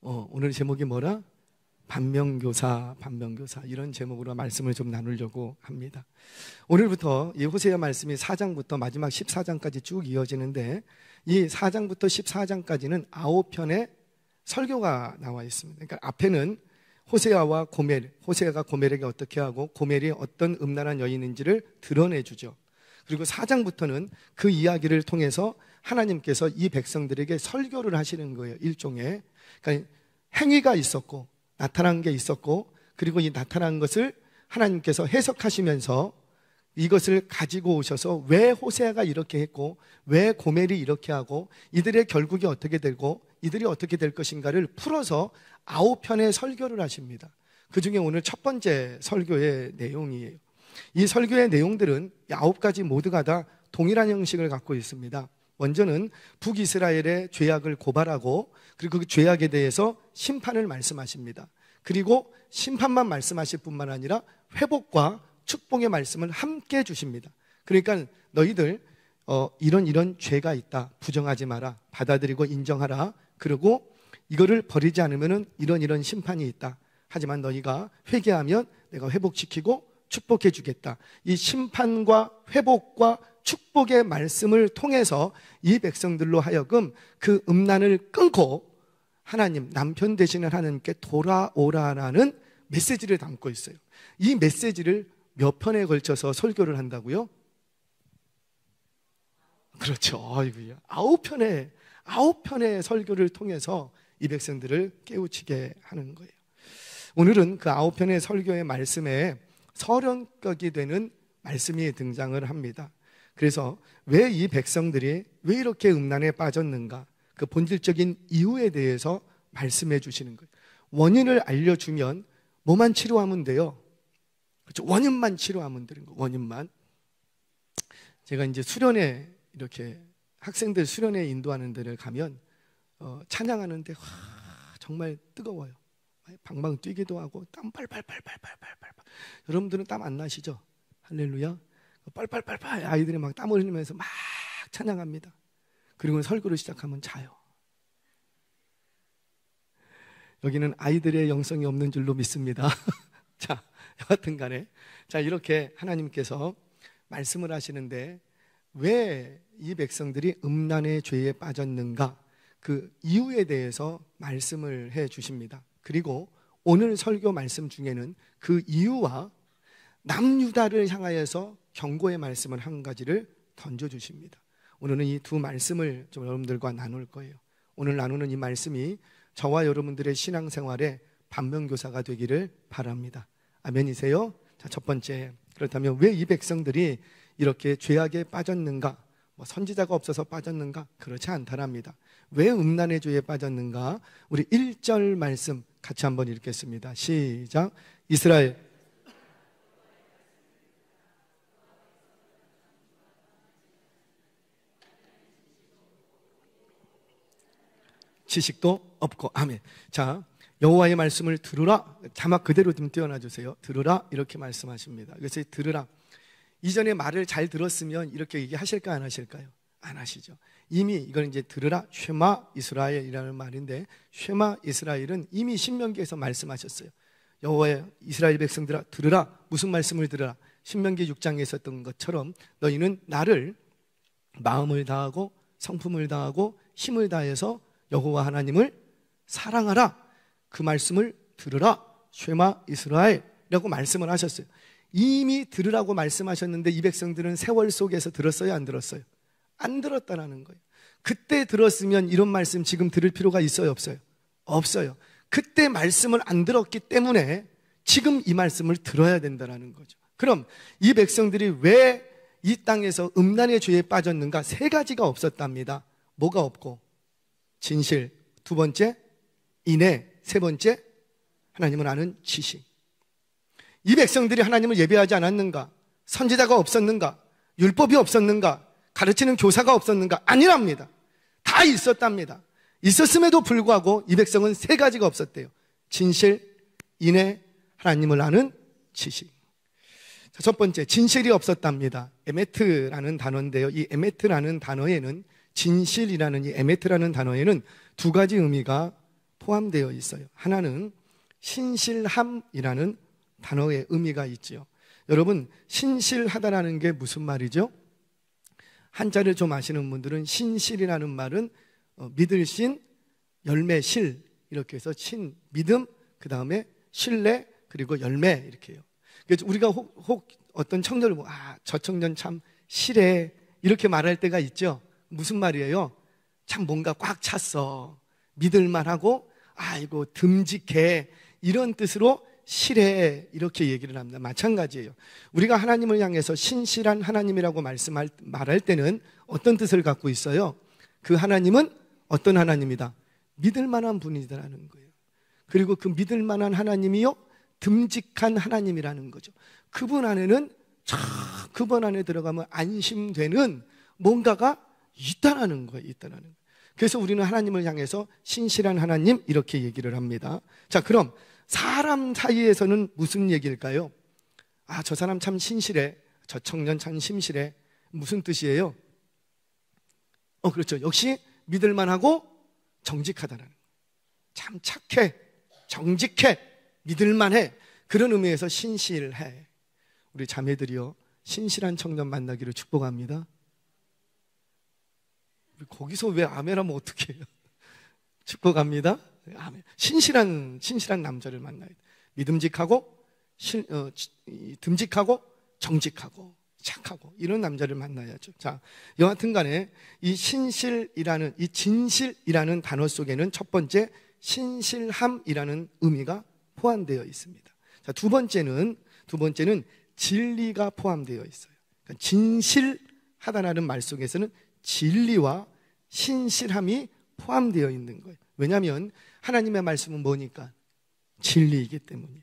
오늘 제목이 뭐라? 반면교사 이런 제목으로 말씀을 좀 나누려고 합니다. 오늘부터 이 호세아 말씀이 4장부터 마지막 14장까지 쭉 이어지는데 이 4장부터 14장까지는 9편의 설교가 나와 있습니다. 그러니까 앞에는 호세아와 고멜, 호세아가 고멜에게 어떻게 하고 고멜이 어떤 음란한 여인인지를 드러내주죠. 그리고 4장부터는 그 이야기를 통해서 하나님께서 이 백성들에게 설교를 하시는 거예요. 일종의 그러니까 행위가 있었고 나타난 게 있었고, 그리고 이 나타난 것을 하나님께서 해석하시면서 이것을 가지고 오셔서 왜 호세아가 이렇게 했고 왜 고멜이 이렇게 하고 이들의 결국이 어떻게 되고 이들이 어떻게 될 것인가를 풀어서 9편의 설교를 하십니다. 그 중에 오늘 첫 번째 설교의 내용이에요. 이 설교의 내용들은 9가지 모두가 다 동일한 형식을 갖고 있습니다. 먼저는 북이스라엘의 죄악을 고발하고 그리고 그 죄악에 대해서 심판을 말씀하십니다. 그리고 심판만 말씀하실 뿐만 아니라 회복과 축복의 말씀을 함께 주십니다. 그러니까 너희들 이런 죄가 있다, 부정하지 마라, 받아들이고 인정하라. 그리고 이거를 버리지 않으면 이런 심판이 있다. 하지만 너희가 회개하면 내가 회복시키고 축복해 주겠다. 이 심판과 회복과 축복의 말씀을 통해서 이 백성들로 하여금 그 음란을 끊고 하나님, 남편 되시는 하나님께 돌아오라라는 메시지를 담고 있어요. 이 메시지를 몇 편에 걸쳐서 설교를 한다고요? 그렇죠. 아이고야. 9편의 설교를 통해서 이 백성들을 깨우치게 하는 거예요. 오늘은 그 9편의 설교의 말씀에 서론격이 되는 말씀이 등장을 합니다. 그래서 왜 이 백성들이 왜 이렇게 음란에 빠졌는가, 그 본질적인 이유에 대해서 말씀해 주시는 거예요. 원인을 알려주면 뭐만 치료하면 돼요? 그렇죠? 원인만 치료하면 되는 거예요. 원인만. 제가 이제 수련회, 이렇게 학생들 수련회 인도하는 데를 가면 찬양하는데 정말 뜨거워요. 방방 뛰기도 하고 땀 빨빨빨빨빨빨빨. 여러분들은 땀 안 나시죠? 할렐루야. 빨빨빨빨 아이들이 막 땀 흘리면서 막 찬양합니다. 그리고 설교를 시작하면 자요. 여기는 아이들의 영성이 없는 줄로 믿습니다. 자, 여하튼 간에 자, 이렇게 하나님께서 말씀을 하시는데 왜 이 백성들이 음란의 죄에 빠졌는가, 그 이유에 대해서 말씀을 해 주십니다. 그리고 오늘 설교 말씀 중에는 그 이유와 남유다를 향하여서 경고의 말씀을 한 가지를 던져주십니다. 오늘은 이 두 말씀을 좀 여러분들과 나눌 거예요. 오늘 나누는 이 말씀이 저와 여러분들의 신앙생활에 반면교사가 되기를 바랍니다. 아멘이세요? 자, 첫 번째, 그렇다면 왜 이 백성들이 이렇게 죄악에 빠졌는가? 선지자가 없어서 빠졌는가? 그렇지 않다랍니다. 왜 음란의 죄에 빠졌는가? 우리 1절 말씀 같이 한번 읽겠습니다. 시작. 이스라엘 지식도 없고. 아멘. 자, 여호와의 말씀을 들으라. 자막 그대로 좀 띄워놔 주세요. 들으라 이렇게 말씀하십니다. 그래서 들으라, 이전에 말을 잘 들었으면 이렇게 얘기하실까 안 하실까요? 안 하시죠. 이미 이건 이제 들으라 쉐마 이스라엘이라는 말인데, 쉐마 이스라엘은 이미 신명기에서 말씀하셨어요. 여호와의 이스라엘 백성들아 들으라. 무슨 말씀을 들으라? 신명기 6장에 있었던 것처럼 너희는 나를 마음을 다하고 성품을 다하고 힘을 다해서 여호와 하나님을 사랑하라. 그 말씀을 들으라. 쉐마 이스라엘이라고 말씀을 하셨어요. 이미 들으라고 말씀하셨는데 이 백성들은 세월 속에서 들었어요, 안 들었어요? 안 들었다라는 거예요. 그때 들었으면 이런 말씀 지금 들을 필요가 있어요, 없어요? 없어요. 그때 말씀을 안 들었기 때문에 지금 이 말씀을 들어야 된다는 거죠. 그럼 이 백성들이 왜 이 땅에서 음란의 죄에 빠졌는가? 세 가지가 없었답니다. 뭐가 없고? 진실. 두 번째, 인애. 세 번째, 하나님을 아는 지식. 이 백성들이 하나님을 예배하지 않았는가? 선지자가 없었는가? 율법이 없었는가? 가르치는 교사가 없었는가? 아니랍니다. 다 있었답니다. 있었음에도 불구하고 이 백성은 세 가지가 없었대요. 진실, 인애, 하나님을 아는 지식. 자, 첫 번째, 진실이 없었답니다. 에메트라는 단어인데요. 이 에메트라는 단어에는, 진실이라는 이 에메트라는 단어에는 두 가지 의미가 포함되어 있어요. 하나는 신실함이라는 단어의 의미가 있지요. 여러분, 신실하다라는 게 무슨 말이죠? 한자를 좀 아시는 분들은 신실이라는 말은 믿을 신, 열매 실 이렇게 해서 신, 믿음, 그 다음에 신뢰, 그리고 열매 이렇게 해요. 그래서 우리가 혹 어떤 청년을 보고 저 청년 참 실해 이렇게 말할 때가 있죠. 무슨 말이에요? 참 뭔가 꽉 찼어, 믿을만하고 아이고 듬직해, 이런 뜻으로 실해 이렇게 얘기를 합니다. 마찬가지예요. 우리가 하나님을 향해서 신실한 하나님이라고 말할 때는 어떤 뜻을 갖고 있어요? 그 하나님은 어떤 하나님이다? 믿을 만한 분이라는 거예요. 그리고 그 믿을 만한 하나님이요, 듬직한 하나님이라는 거죠. 그분 안에는 그분 안에 들어가면 안심되는 뭔가가 있다라는 거예요. 있다라는 거예요. 그래서 우리는 하나님을 향해서 신실한 하나님 이렇게 얘기를 합니다. 자, 그럼 사람 사이에서는 무슨 얘기일까요? 저 사람 참 신실해, 저 청년 참 심실해. 무슨 뜻이에요? 그렇죠. 역시 믿을만하고 정직하다는 거예요. 참 착해, 정직해, 믿을만해. 그런 의미에서 신실해. 우리 자매들이요, 신실한 청년 만나기를 축복합니다. 거기서 왜 아멘하면 어떡해요? 축복합니다. 아멘. 신실한 남자를 만나야 돼. 믿음직하고 듬직하고 정직하고 착하고 이런 남자를 만나야죠. 자, 여하튼 간에 이 신실이라는, 이 진실이라는 단어 속에는 첫 번째 신실함이라는 의미가 포함되어 있습니다. 자, 두 번째는 진리가 포함되어 있어요. 그러니까 진실하다라는 말 속에서는 진리와 신실함이 포함되어 있는 거예요. 왜냐하면 하나님의 말씀은 뭐니까? 진리이기 때문이에요.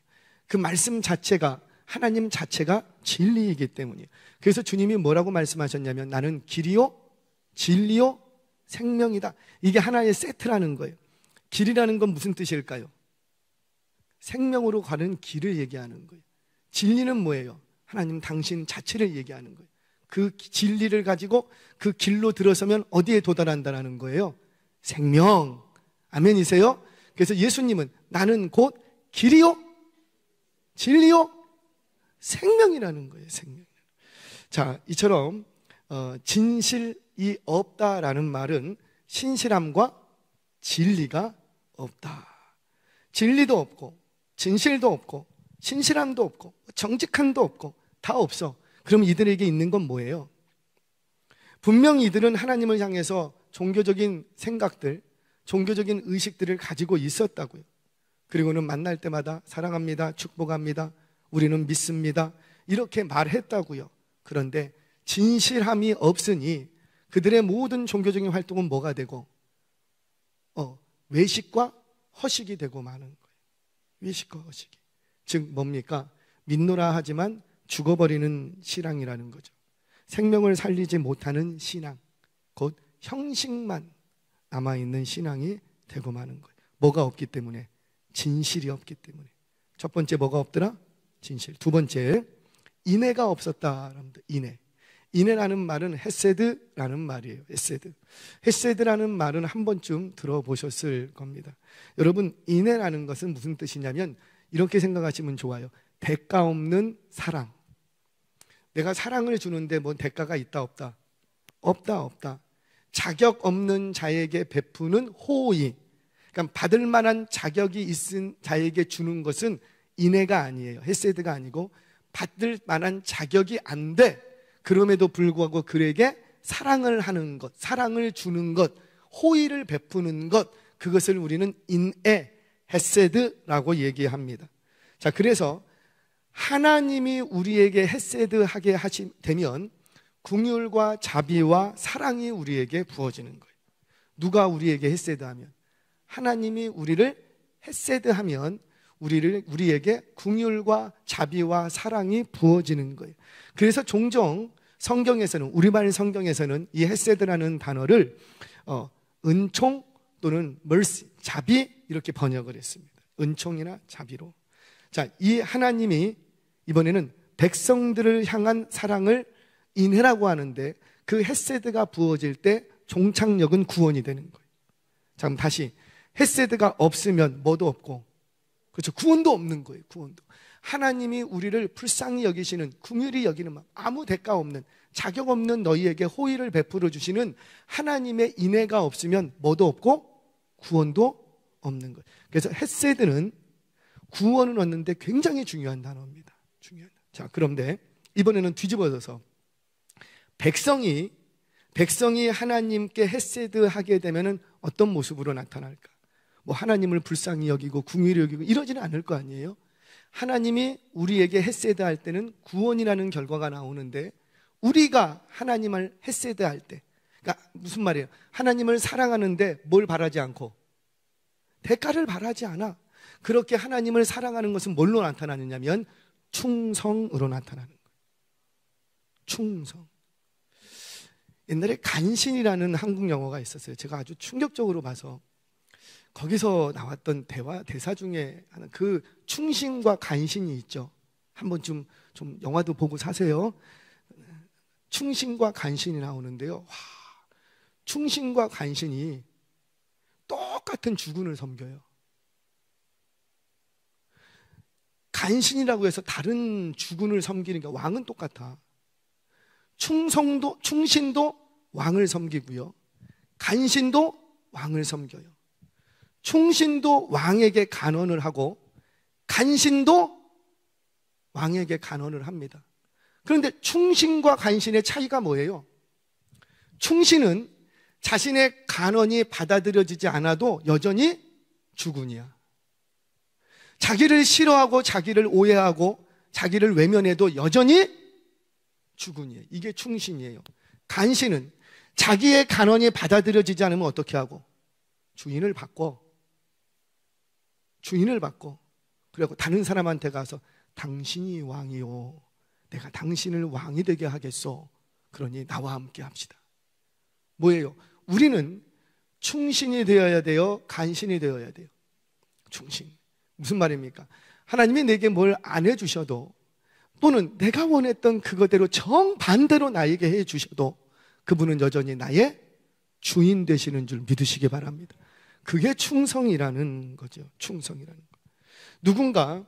그 말씀 자체가, 하나님 자체가 진리이기 때문이에요. 그래서 주님이 뭐라고 말씀하셨냐면 나는 길이요 진리요 생명이다. 이게 하나의 세트라는 거예요. 길이라는 건 무슨 뜻일까요? 생명으로 가는 길을 얘기하는 거예요. 진리는 뭐예요? 하나님 당신 자체를 얘기하는 거예요. 그 진리를 가지고 그 길로 들어서면 어디에 도달한다는 거예요? 생명. 아멘이세요? 그래서 예수님은 나는 곧 길이요 진리요 생명이라는 거예요. 생명. 자, 이처럼 진실이 없다라는 말은 신실함과 진리가 없다. 진리도 없고 진실도 없고 신실함도 없고 정직함도 없고 다 없어. 그럼 이들에게 있는 건 뭐예요? 분명히 이들은 하나님을 향해서 종교적인 생각들, 종교적인 의식들을 가지고 있었다고요. 그리고는 만날 때마다 사랑합니다, 축복합니다, 우리는 믿습니다, 이렇게 말했다고요. 그런데 진실함이 없으니 그들의 모든 종교적인 활동은 뭐가 되고? 외식과 허식이 되고 마는 거예요. 외식과 허식이. 즉 뭡니까? 믿노라 하지만 죽어버리는 신앙이라는 거죠. 생명을 살리지 못하는 신앙, 곧 형식만 남아있는 신앙이 되고 마는 거예요. 뭐가 없기 때문에? 진실이 없기 때문에. 첫 번째 뭐가 없더라? 진실. 두 번째, 인애가 없었다. 인애라는 말은 헤세드라는 말이에요. 헤세드라는 말은 한 번쯤 들어보셨을 겁니다. 여러분, 인애라는 것은 무슨 뜻이냐면 이렇게 생각하시면 좋아요. 대가 없는 사랑. 내가 사랑을 주는데 뭔 대가가 있다 없다? 없다. 자격 없는 자에게 베푸는 호의. 그러니까 받을 만한 자격이 있은 자에게 주는 것은 인애가 아니에요. 헤세드가 아니고 받을 만한 자격이 안 돼. 그럼에도 불구하고 그에게 사랑을 하는 것, 사랑을 주는 것, 호의를 베푸는 것, 그것을 우리는 인애, 헤세드라고 얘기합니다. 자, 그래서 하나님이 우리에게 헤세드하게 되면 긍휼과 자비와 사랑이 우리에게 부어지는 거예요. 누가 우리에게 헤세드하면? 하나님이 우리를 헤세드하면 우리에게 긍휼과 자비와 사랑이 부어지는 거예요. 그래서 종종 성경에서는, 우리말 성경에서는 이 헤세드라는 단어를 은총 또는 mercy, 자비 이렇게 번역을 했습니다. 은총이나 자비로. 자, 이 하나님이 이번에는 백성들을 향한 사랑을 인애라고 하는데 그 헤세드가 부어질 때 종착역은 구원이 되는 거예요. 자, 그럼 다시 헤세드가 없으면 뭐도 없고, 그렇죠, 구원도 없는 거예요. 구원도. 하나님이 우리를 불쌍히 여기시는, 긍휼히 여기는 마음, 아무 대가 없는, 자격 없는 너희에게 호의를 베풀어 주시는 하나님의 인애가 없으면 뭐도 없고 구원도 없는 거예요. 그래서 헤세드는 구원을 얻는데 굉장히 중요한 단어입니다. 중요한. 자, 그런데 이번에는 뒤집어져서 백성이 하나님께 헤세드하게 되면은 어떤 모습으로 나타날까? 뭐 하나님을 불쌍히 여기고 긍휼히 여기고 이러지는 않을 거 아니에요? 하나님이 우리에게 헤세드할 때는 구원이라는 결과가 나오는데, 우리가 하나님을 헤세드할 때, 그러니까 무슨 말이에요? 하나님을 사랑하는데 뭘 바라지 않고 대가를 바라지 않아. 그렇게 하나님을 사랑하는 것은 뭘로 나타나느냐면 충성으로 나타나는 거예요. 충성. 옛날에 간신이라는 한국 영화가 있었어요. 제가 아주 충격적으로 봐서, 거기서 나왔던 대사 중에 하나, 그 충신과 간신이 있죠. 한번 좀 영화도 보고 사세요. 충신과 간신이 나오는데요. 와, 충신과 간신이 똑같은 주군을 섬겨요. 간신이라고 해서 다른 주군을 섬기니까 왕은 똑같아. 충신도 왕을 섬기고요, 간신도 왕을 섬겨요. 충신도 왕에게 간언을 하고 간신도 왕에게 간언을 합니다. 그런데 충신과 간신의 차이가 뭐예요? 충신은 자신의 간언이 받아들여지지 않아도 여전히 주군이야. 자기를 싫어하고 자기를 오해하고 자기를 외면해도 여전히 주군이에요. 이게 충신이에요. 간신은 자기의 간언이 받아들여지지 않으면 어떻게 하고? 주인을 바꿔. 그리고 다른 사람한테 가서 당신이 왕이요, 내가 당신을 왕이 되게 하겠소. 그러니 나와 함께 합시다. 뭐예요? 우리는 충신이 되어야 돼요, 간신이 되어야 돼요? 충신. 무슨 말입니까? 하나님이 내게 뭘 안 해주셔도, 또는 내가 원했던 그거대로 정반대로 나에게 해주셔도 그분은 여전히 나의 주인 되시는 줄 믿으시기 바랍니다. 그게 충성이라는 거죠. 충성이라는 거. 누군가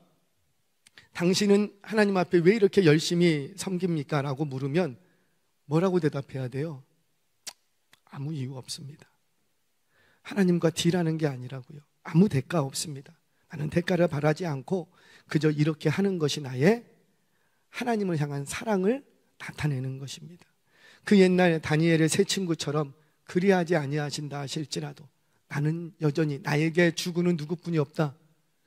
당신은 하나님 앞에 왜 이렇게 열심히 섬깁니까? 라고 물으면 뭐라고 대답해야 돼요? 아무 이유 없습니다. 하나님과 딜하는 게 아니라고요. 아무 대가 없습니다. 나는 대가를 바라지 않고 그저 이렇게 하는 것이 나의 하나님을 향한 사랑을 나타내는 것입니다. 그 옛날 다니엘의 세 친구처럼 그리하지 아니하신다 하실지라도 나는 여전히 나에게 주군은 누구뿐이 없다.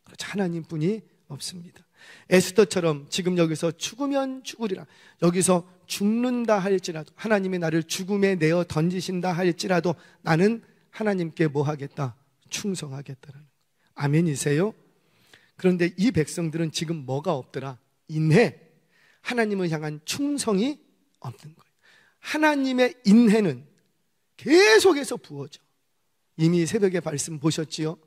그렇죠. 하나님뿐이 없습니다. 에스더처럼 지금 여기서 죽으면 죽으리라, 여기서 죽는다 할지라도, 하나님이 나를 죽음에 내어 던지신다 할지라도 나는 하나님께 뭐 하겠다? 충성하겠다라는 거예요. 아멘이세요? 그런데 이 백성들은 지금 뭐가 없더라? 인해, 하나님을 향한 충성이 없는 거예요. 하나님의 인해는 계속해서 부어져. 이미 새벽에 말씀 보셨지요?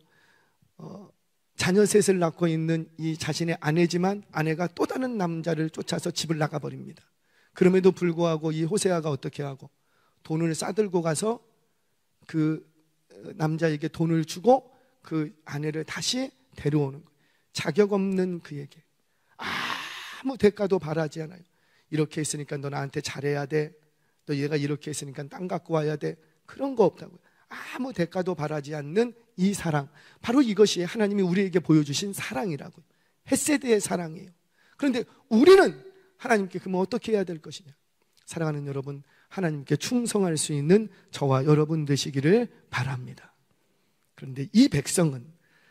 자녀 셋을 낳고 있는 이 자신의 아내지만 아내가 또 다른 남자를 쫓아서 집을 나가버립니다. 그럼에도 불구하고 이 호세아가 어떻게 하고 돈을 싸들고 가서 그 남자에게 돈을 주고 그 아내를 다시 데려오는 거예요. 자격 없는 그에게 아무 대가도 바라지 않아요. 이렇게 했으니까 너 나한테 잘해야 돼, 너 얘가 이렇게 했으니까 땅 갖고 와야 돼, 그런 거 없다고요. 아무 대가도 바라지 않는 이 사랑, 바로 이것이 하나님이 우리에게 보여주신 사랑이라고요. 헤세드의 사랑이에요. 그런데 우리는 하나님께 그러면 어떻게 해야 될 것이냐? 사랑하는 여러분, 하나님께 충성할 수 있는 저와 여러분 되시기를 바랍니다. 그런데 이 백성은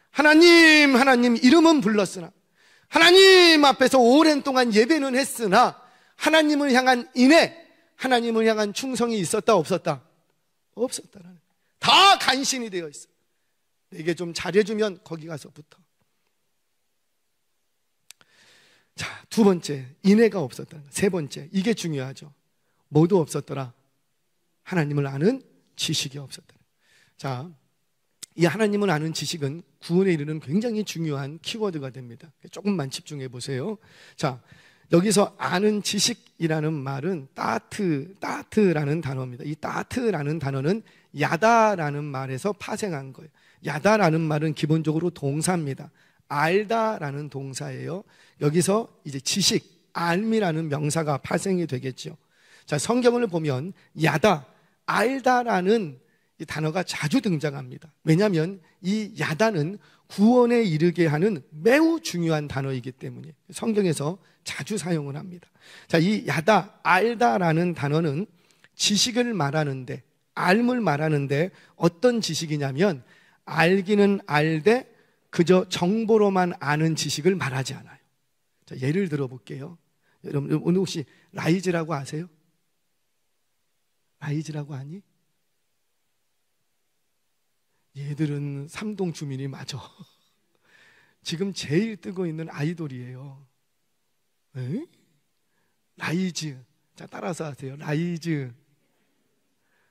하나님 이름은 불렀으나, 하나님 앞에서 오랜 동안 예배는 했으나 하나님을 향한 인애, 하나님을 향한 충성이 있었다 없었다? 없었다라는 거예요. 다 간신이 되어 있어. 내게 좀 잘해주면 거기 가서 붙어. 자, 두 번째, 인애가 없었다는 거예요. 세 번째, 이게 중요하죠. 뭐도 없었더라? 하나님을 아는 지식이 없었다. 자, 이 하나님을 아는 지식은 구원에 이르는 굉장히 중요한 키워드가 됩니다. 조금만 집중해 보세요. 자, 여기서 아는 지식이라는 말은 따트라는 단어입니다. 이 따트라는 단어는 야다라는 말에서 파생한 거예요. 야다라는 말은 기본적으로 동사입니다. 알다라는 동사예요. 여기서 이제 지식, 알미라는 명사가 파생이 되겠죠. 자, 성경을 보면 야다, 알다라는 이 단어가 자주 등장합니다. 왜냐하면 이 야다는 구원에 이르게 하는 매우 중요한 단어이기 때문에 성경에서 자주 사용을 합니다. 자, 이 야다, 알다라는 단어는 지식을 말하는데, 알물 말하는데 어떤 지식이냐면 알기는 알되 그저 정보로만 아는 지식을 말하지 않아요. 자, 예를 들어 볼게요. 여러분 오늘 혹시 라이즈라고 아세요? 라이즈라고 아니? 얘들은 삼동 주민이 맞아. 지금 제일 뜨고 있는 아이돌이에요. 에? 라이즈. 자, 따라서 하세요. 라이즈.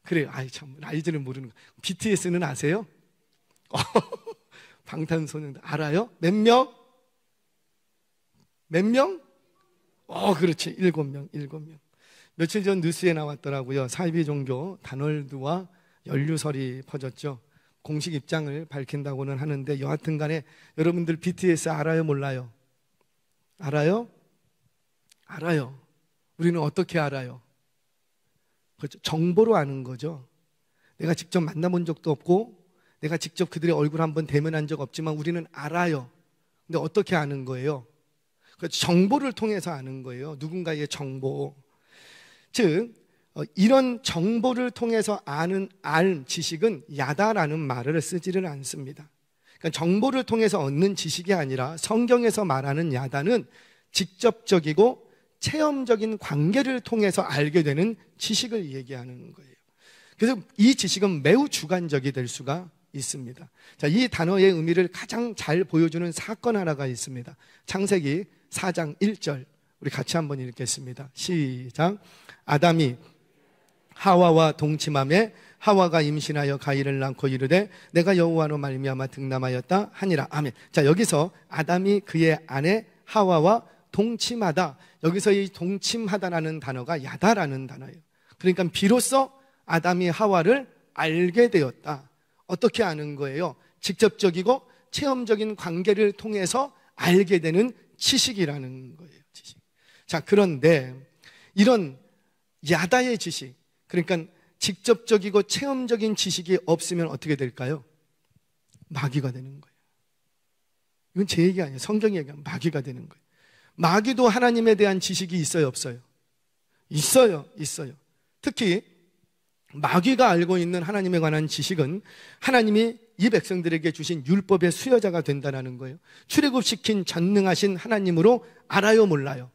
그래요. 아이 참, 라이즈는 모르는 거. BTS는 아세요? 방탄소년단 알아요? 몇 명? 몇 명? 그렇지. 7명. 며칠 전 뉴스에 나왔더라고요. 사이비 종교 다널드와 연루설이 퍼졌죠. 공식 입장을 밝힌다고는 하는데 여하튼 간에 여러분들 BTS 알아요? 몰라요? 알아요? 알아요. 우리는 어떻게 알아요? 그렇죠. 정보로 아는 거죠. 내가 직접 만나본 적도 없고 내가 직접 그들의 얼굴 한번 대면한 적 없지만 우리는 알아요. 근데 어떻게 아는 거예요? 그렇죠. 정보를 통해서 아는 거예요. 누군가의 정보. 즉 이런 정보를 통해서 아는 지식은 야다라는 말을 쓰지를 않습니다. 그러니까 정보를 통해서 얻는 지식이 아니라 성경에서 말하는 야다는 직접적이고 체험적인 관계를 통해서 알게 되는 지식을 얘기하는 거예요. 그래서 이 지식은 매우 주관적이 될 수가 있습니다. 자, 이 단어의 의미를 가장 잘 보여주는 사건 하나가 있습니다. 창세기 4장 1절 우리 같이 한번 읽겠습니다. 시작. 아담이 하와와 동침함에 하와가 임신하여 가인을 낳고 이르되 내가 여호와로 말미암아 등남하였다 하니라. 아멘. 자, 여기서 아담이 그의 아내 하와와 동침하다. 여기서 이 동침하다라는 단어가 야다라는 단어예요. 그러니까 비로소 아담이 하와를 알게 되었다. 어떻게 아는 거예요? 직접적이고 체험적인 관계를 통해서 알게 되는 지식이라는 거예요. 지식. 자, 그런데 이런 야다의 지식, 그러니까 직접적이고 체험적인 지식이 없으면 어떻게 될까요? 마귀가 되는 거예요. 이건 제 얘기 아니에요. 성경 얘기하면 마귀가 되는 거예요. 마귀도 하나님에 대한 지식이 있어요, 없어요? 있어요. 특히 마귀가 알고 있는 하나님에 관한 지식은 하나님이 이 백성들에게 주신 율법의 수여자가 된다는 거예요. 출애굽시킨 전능하신 하나님으로 알아요, 몰라요?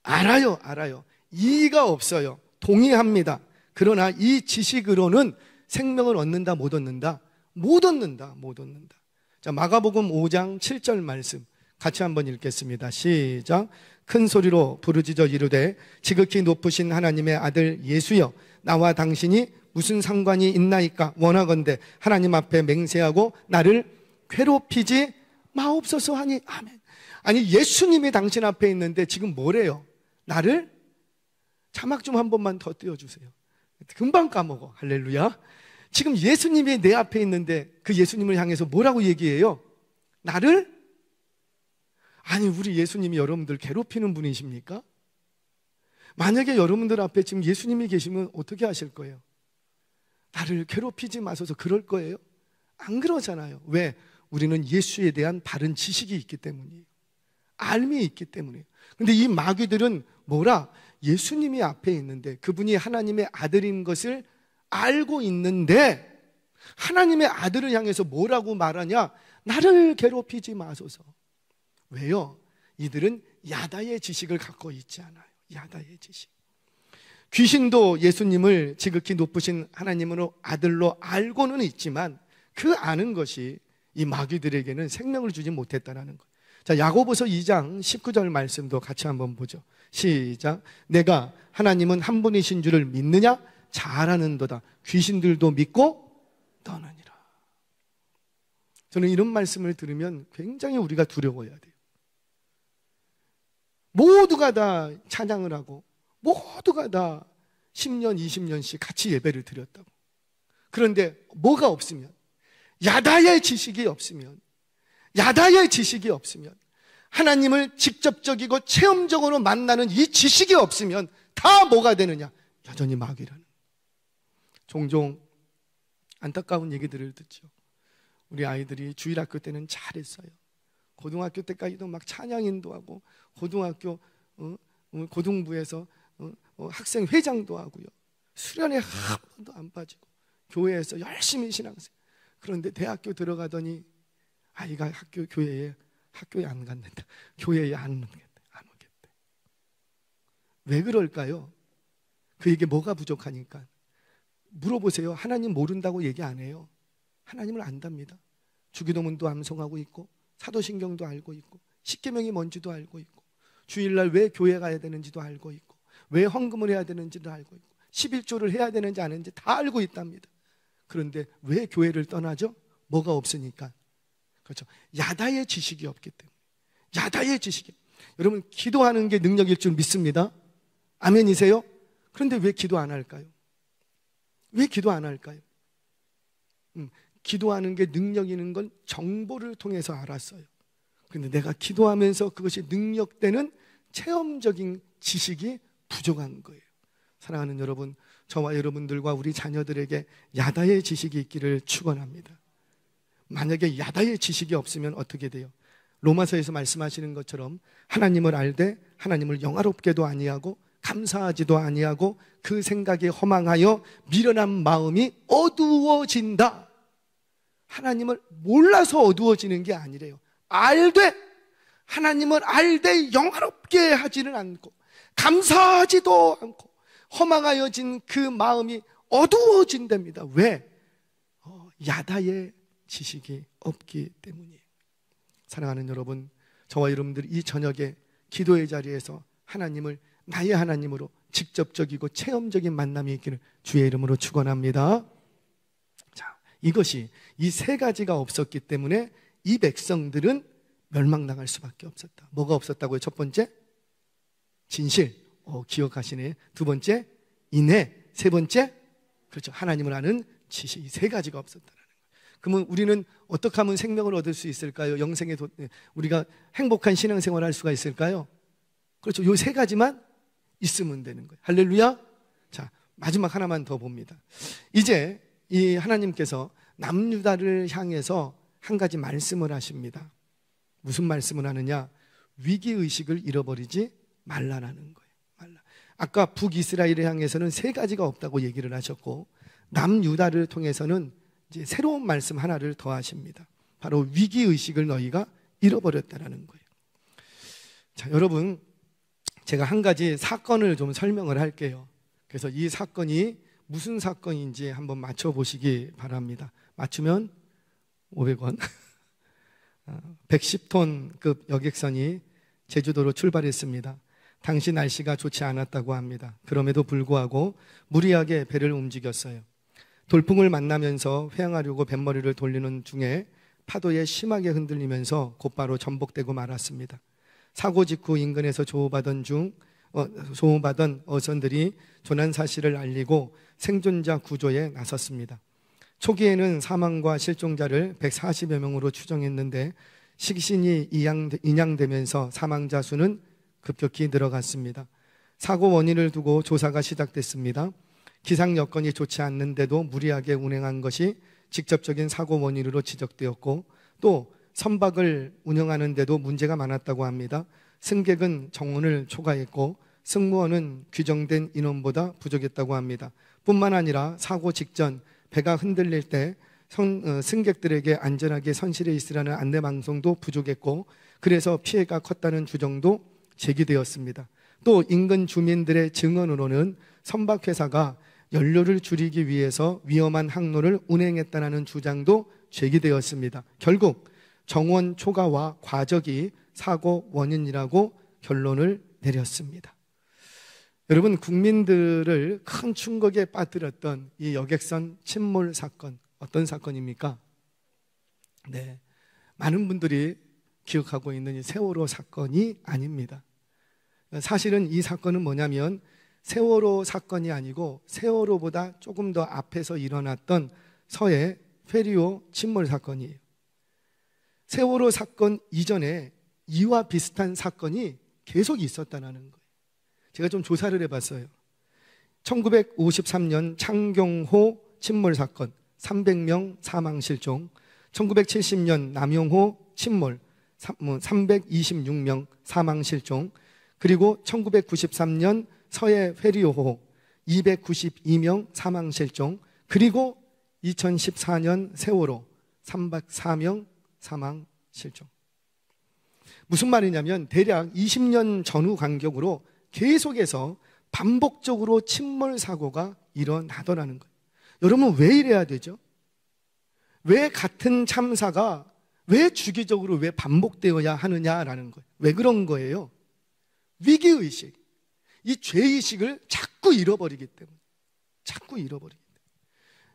알아요. 이의가 없어요. 동의합니다. 그러나 이 지식으로는 생명을 얻는다, 못 얻는다? 못 얻는다. 자, 마가복음 5장 7절 말씀 같이 한번 읽겠습니다. 시작. 큰 소리로 부르짖어 이르되 지극히 높으신 하나님의 아들 예수여, 나와 당신이 무슨 상관이 있나이까? 원하건대 하나님 앞에 맹세하고 나를 괴롭히지 마옵소서 하니. 아멘. 아니, 예수님이 당신 앞에 있는데 지금 뭐래요? 나를? 자막 좀 한 번만 더 띄워주세요. 금방 까먹어. 할렐루야. 지금 예수님이 내 앞에 있는데 그 예수님을 향해서 뭐라고 얘기해요? 나를? 아니, 우리 예수님이 여러분들 괴롭히는 분이십니까? 만약에 여러분들 앞에 지금 예수님이 계시면 어떻게 하실 거예요? 나를 괴롭히지 마소서 그럴 거예요? 안 그러잖아요. 왜? 우리는 예수에 대한 바른 지식이 있기 때문이에요. 알미 있기 때문이에요. 근데 이 마귀들은 뭐라? 예수님이 앞에 있는데 그분이 하나님의 아들인 것을 알고 있는데 하나님의 아들을 향해서 뭐라고 말하냐? 나를 괴롭히지 마소서. 왜요? 이들은 야다의 지식을 갖고 있지 않아요. 야다의 지식. 귀신도 예수님을 지극히 높으신 하나님으로 아들로 알고는 있지만 그 아는 것이 이 마귀들에게는 생명을 주지 못했다는 거예요. 자, 야고보서 2장 19절 말씀도 같이 한번 보죠. 시작. 내가 하나님은 한 분이신 줄을 믿느냐? 잘하는도다. 귀신들도 믿고 떠나니라. 저는 이런 말씀을 들으면 굉장히 우리가 두려워해야 돼요. 모두가 다 찬양을 하고 모두가 다 10년, 20년씩 같이 예배를 드렸다고. 그런데 뭐가 없으면, 야다의 지식이 없으면, 야다의 지식이 없으면, 하나님을 직접적이고 체험적으로 만나는 이 지식이 없으면 다 뭐가 되느냐? 여전히 마귀라는. 종종 안타까운 얘기들을 듣죠. 우리 아이들이 주일학교 때는 잘했어요. 고등학교 때까지도 막 찬양 인도하고 고등학교 고등부에서 학생 회장도 하고요. 수련회 한 번도 안 빠지고 교회에서 열심히 신앙생활. 그런데 대학교 들어가더니 아이가 학교에 안 갔는데 교회에 안 오겠대. 왜 그럴까요? 그에게 뭐가 부족하니까. 물어보세요. 하나님 모른다고 얘기 안 해요. 하나님을 안답니다. 주기도문도 암송하고 있고 사도신경도 알고 있고 십계명이 뭔지도 알고 있고 주일날 왜 교회 가야 되는지도 알고 있고 왜 헌금을 해야 되는지도 알고 있고 11조를 해야 되는지 안 하는지 다 알고 있답니다. 그런데 왜 교회를 떠나죠? 뭐가 없으니까. 그렇죠. 야다의 지식이 없기 때문에. 야다의 지식이. 여러분, 기도하는 게 능력일 줄 믿습니다. 아멘이세요? 그런데 왜 기도 안 할까요? 왜 기도 안 할까요? 기도하는 게 능력이는 건 정보를 통해서 알았어요. 그런데 내가 기도하면서 그것이 능력되는 체험적인 지식이 부족한 거예요. 사랑하는 여러분, 저와 여러분들과 우리 자녀들에게 야다의 지식이 있기를 축원합니다. 만약에 야다의 지식이 없으면 어떻게 돼요? 로마서에서 말씀하시는 것처럼 하나님을 알되 하나님을 영화롭게도 아니하고 감사하지도 아니하고 그 생각에 허망하여 미련한 마음이 어두워진다. 하나님을 몰라서 어두워지는 게 아니래요. 알되, 하나님을 알되 영화롭게 하지는 않고 감사하지도 않고 허망하여진 그 마음이 어두워진답니다. 왜? 야다의 지식이 없기 때문이에요. 사랑하는 여러분, 저와 여러분들 이 저녁에 기도의 자리에서 하나님을 나의 하나님으로 직접적이고 체험적인 만남이 있기를 주의 이름으로 축원합니다. 자, 이것이 이 세 가지가 없었기 때문에 이 백성들은 멸망당할 수밖에 없었다. 뭐가 없었다고요? 첫 번째, 진실. 기억하시네. 두 번째, 인애. 세 번째, 그렇죠. 하나님을 아는 지식. 이 세 가지가 없었다는 거예요. 그러면 우리는 어떻게 하면 생명을 얻을 수 있을까요? 영생에 우리가 행복한 신앙생활을 할 수가 있을까요? 그렇죠. 이 세 가지만 있으면 되는 거예요. 할렐루야. 자, 마지막 하나만 더 봅니다. 이제 이 하나님께서 남유다를 향해서 한 가지 말씀을 하십니다. 무슨 말씀을 하느냐? 위기의식을 잃어버리지 말라라는 거예요. 아까 북이스라엘을 향해서는 세 가지가 없다고 얘기를 하셨고 남유다를 통해서는 이제 새로운 말씀 하나를 더 하십니다. 바로 위기의식을 너희가 잃어버렸다라는 거예요. 자, 여러분, 제가 한 가지 사건을 좀 설명을 할게요. 그래서 이 사건이 무슨 사건인지 한번 맞춰보시기 바랍니다. 맞추면 500원. 110톤급 여객선이 제주도로 출발했습니다. 당시 날씨가 좋지 않았다고 합니다. 그럼에도 불구하고 무리하게 배를 움직였어요. 돌풍을 만나면서 회항하려고 뱃머리를 돌리는 중에 파도에 심하게 흔들리면서 곧바로 전복되고 말았습니다. 사고 직후 인근에서 조우받은 어선들이 조난 사실을 알리고 생존자 구조에 나섰습니다. 초기에는 사망과 실종자를 140여 명으로 추정했는데 식신이 인양되면서 사망자 수는 급격히 늘어갔습니다. 사고 원인을 두고 조사가 시작됐습니다. 기상 여건이 좋지 않는데도 무리하게 운행한 것이 직접적인 사고 원인으로 지적되었고 또 선박을 운영하는데도 문제가 많았다고 합니다. 승객은 정원을 초과했고 승무원은 규정된 인원보다 부족했다고 합니다. 뿐만 아니라 사고 직전 배가 흔들릴 때 승객들에게 안전하게 선실에 있으라는 안내방송도 부족했고 그래서 피해가 컸다는 주장도 제기되었습니다. 또 인근 주민들의 증언으로는 선박회사가 연료를 줄이기 위해서 위험한 항로를 운행했다는 주장도 제기되었습니다. 결국 정원 초과와 과적이 사고 원인이라고 결론을 내렸습니다. 여러분, 국민들을 큰 충격에 빠뜨렸던 이 여객선 침몰 사건, 어떤 사건입니까? 네, 많은 분들이 기억하고 있는 이 세월호 사건이 아닙니다. 사실은 이 사건은 뭐냐면 세월호 사건이 아니고 세월호보다 조금 더 앞에서 일어났던 서해 페리오 침몰 사건이에요. 세월호 사건 이전에 이와 비슷한 사건이 계속 있었다는 거예요. 제가 좀 조사를 해봤어요. 1953년 창경호 침몰 사건 300명 사망 실종, 1970년 남용호 침몰 326명 사망 실종, 그리고 1993년 서해 페리오호 292명 사망 실종, 그리고 2014년 세월호 304명 사망 실종. 무슨 말이냐면 대략 20년 전후 간격으로 계속해서 반복적으로 침몰 사고가 일어나더라는 거예요. 여러분, 왜 이래야 되죠? 왜 같은 참사가 왜 주기적으로 왜 반복되어야 하느냐라는 거예요. 왜 그런 거예요? 위기의식, 이 죄의식을 자꾸 잃어버리기 때문에.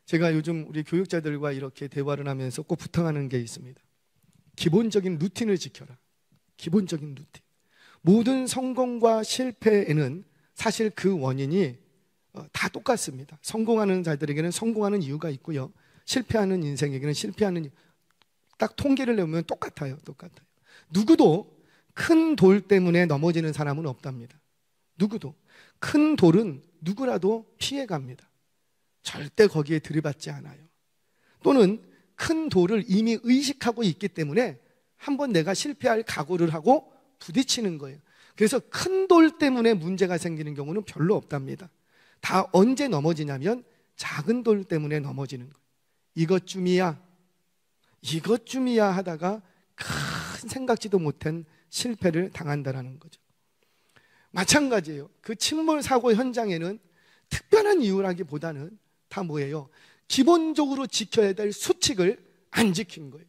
제가 요즘 우리 교육자들과 이렇게 대화를 하면서 꼭 부탁하는 게 있습니다. 기본적인 루틴을 지켜라. 기본적인 루틴. 모든 성공과 실패에는 사실 그 원인이 다 똑같습니다. 성공하는 자들에게는 성공하는 이유가 있고요, 실패하는 인생에게는 실패하는 이유. 딱 통계를 내보면 똑같아요. 누구도 큰 돌 때문에 넘어지는 사람은 없답니다. 누구도. 큰 돌은 누구라도 피해갑니다. 절대 거기에 들이받지 않아요. 또는 큰 돌을 이미 의식하고 있기 때문에 한번 내가 실패할 각오를 하고 부딪히는 거예요. 그래서 큰 돌 때문에 문제가 생기는 경우는 별로 없답니다. 다 언제 넘어지냐면 작은 돌 때문에 넘어지는 거예요. 이것쯤이야 하다가 큰 생각지도 못한 실패를 당한다는 거죠. 마찬가지예요. 그 침몰 사고 현장에는 특별한 이유라기보다는 다 뭐예요? 기본적으로 지켜야 될 수칙을 안 지킨 거예요.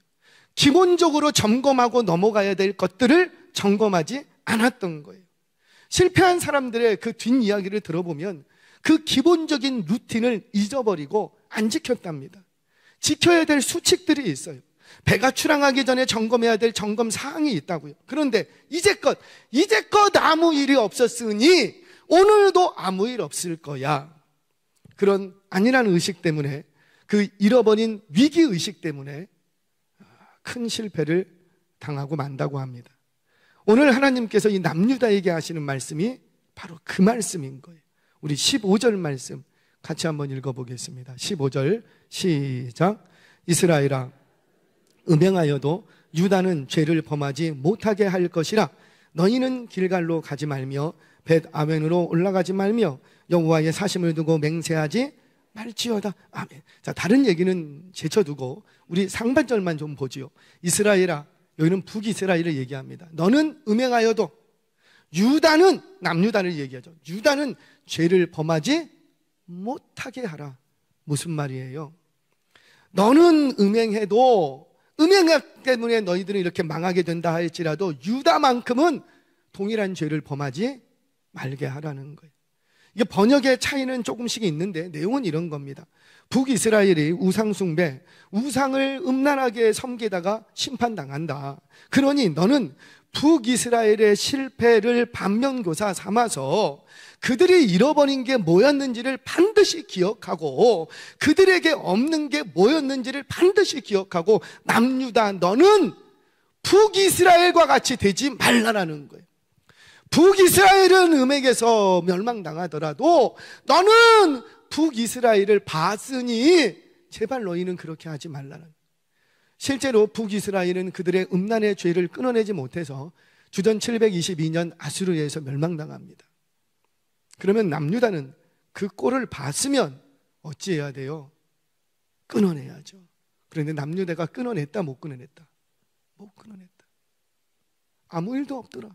기본적으로 점검하고 넘어가야 될 것들을 점검하지 않았던 거예요. 실패한 사람들의 그 뒷이야기를 들어보면 그 기본적인 루틴을 잊어버리고 안 지켰답니다. 지켜야 될 수칙들이 있어요. 배가 출항하기 전에 점검해야 될 점검 사항이 있다고요. 그런데 이제껏 아무 일이 없었으니 오늘도 아무 일 없을 거야. 그런 안일한 의식 때문에, 그 잃어버린 위기의식 때문에 큰 실패를 당하고 만다고 합니다. 오늘 하나님께서 이 남유다에게 하시는 말씀이 바로 그 말씀인 거예요. 우리 15절 말씀 같이 한번 읽어보겠습니다. 15절 시작. 이스라엘아, 음행하여도 유다는 죄를 범하지 못하게 할 것이라. 너희는 길갈로 가지 말며 벳 아웬으로 올라가지 말며 여호와의 사심을 두고 맹세하지 말지어다. 아멘. 자, 다른 얘기는 제쳐두고 우리 상반절만 좀 보지요. 이스라엘아, 여기는 북이스라엘을 얘기합니다. 너는 음행하여도, 유다는, 남유다를 얘기하죠. 유다는 죄를 범하지 못하게 하라. 무슨 말이에요? 너는 음행해도, 음행 때문에 너희들은 이렇게 망하게 된다 할지라도 유다만큼은 동일한 죄를 범하지 말게 하라는 거예요. 이게 번역의 차이는 조금씩 있는데 내용은 이런 겁니다. 북이스라엘이 우상숭배, 우상을 음란하게 섬기다가 심판당한다. 그러니 너는 북이스라엘의 실패를 반면교사 삼아서 그들이 잃어버린 게 뭐였는지를 반드시 기억하고, 그들에게 없는 게 뭐였는지를 반드시 기억하고, 남유다, 너는 북이스라엘과 같이 되지 말라라는 거예요. 북이스라엘은 음행에서 멸망당하더라도 너는 북이스라엘을 봤으니 제발 너희는 그렇게 하지 말라는 거예요. 실제로 북이스라엘은 그들의 음란의 죄를 끊어내지 못해서 주전 722년 아수르에서 멸망당합니다. 그러면 남유다는 그 꼴을 봤으면 어찌해야 돼요? 끊어내야죠. 그런데 남유다가 끊어냈다, 못 끊어냈다? 못 끊어냈다. 아무 일도 없더라.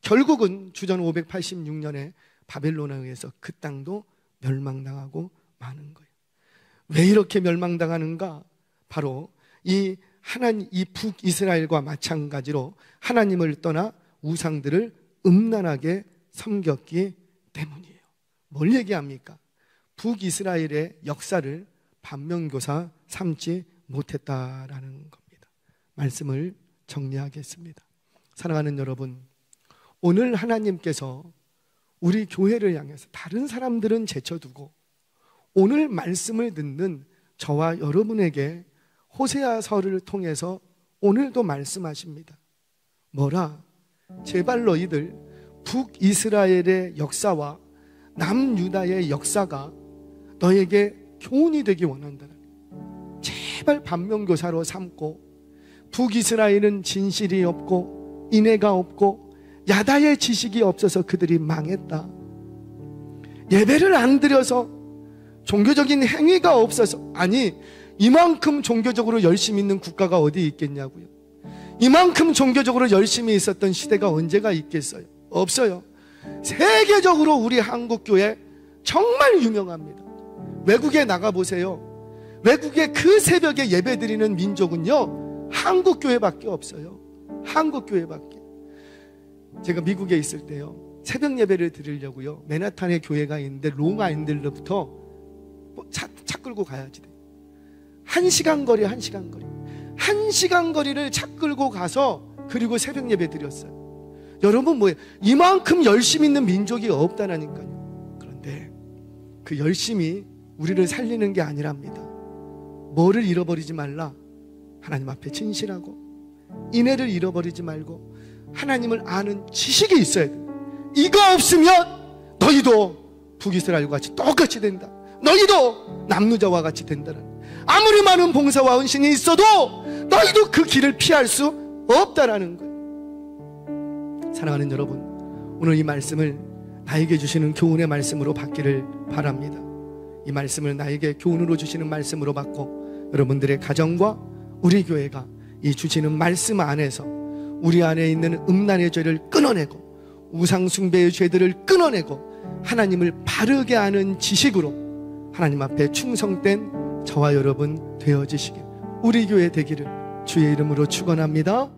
결국은 주전 586년에 바벨론에 의해서 그 땅도 멸망당하고 마는 거예요. 왜 이렇게 멸망당하는가? 바로 이 북이스라엘과 마찬가지로 하나님을 떠나 우상들을 음란하게 섬겼기 때문이에요. 뭘 얘기합니까? 북이스라엘의 역사를 반면교사 삼지 못했다라는 겁니다. 말씀을 정리하겠습니다. 사랑하는 여러분, 오늘 하나님께서 우리 교회를 향해서 다른 사람들은 제쳐두고 오늘 말씀을 듣는 저와 여러분에게 호세아서를 통해서 오늘도 말씀하십니다. 뭐라? 제발 너희들 북이스라엘의 역사와 남유다의 역사가 너에게 교훈이 되기 원한다. 제발 반면교사로 삼고, 북이스라엘은 진실이 없고 인애가 없고 야다의 지식이 없어서 그들이 망했다. 예배를 안 드려서 종교적인 행위가 없어서, 아니 이만큼 종교적으로 열심히 있는 국가가 어디 있겠냐고요. 이만큼 종교적으로 열심히 있었던 시대가 언제가 있겠어요? 없어요. 세계적으로 우리 한국교회 정말 유명합니다. 외국에 나가보세요. 외국에 그 새벽에 예배 드리는 민족은요, 한국교회밖에 없어요. 한국교회밖에. 제가 미국에 있을 때요, 새벽 예배를 드리려고요, 맨하탄에 교회가 있는데 롱아일랜드부터 차 끌고 가야지 돼요. 1시간 거리, 1시간 거리. 1시간 거리를 차 끌고 가서 그리고 새벽 예배 드렸어요. 여러분, 뭐예요? 이만큼 열심히 있는 민족이 없다라니까요. 그런데 그 열심이 우리를 살리는 게 아니랍니다. 뭐를 잃어버리지 말라? 하나님 앞에 진실하고 인애를 잃어버리지 말고 하나님을 아는 지식이 있어야 돼. 이거 없으면 너희도 북이스라엘과 같이 똑같이 된다. 너희도 남유다와 같이 된다는, 아무리 많은 봉사와 헌신이 있어도 너희도 그 길을 피할 수 없다라는 거예요. 사랑하는 여러분, 오늘 이 말씀을 나에게 주시는 교훈의 말씀으로 받기를 바랍니다. 이 말씀을 나에게 교훈으로 주시는 말씀으로 받고 여러분들의 가정과 우리 교회가 이 주시는 말씀 안에서 우리 안에 있는 음란의 죄를 끊어내고 우상 숭배의 죄들을 끊어내고 하나님을 바르게 아는 지식으로 하나님 앞에 충성된 저와 여러분 되어지시길, 우리 교회 되기를 주의 이름으로 축원합니다.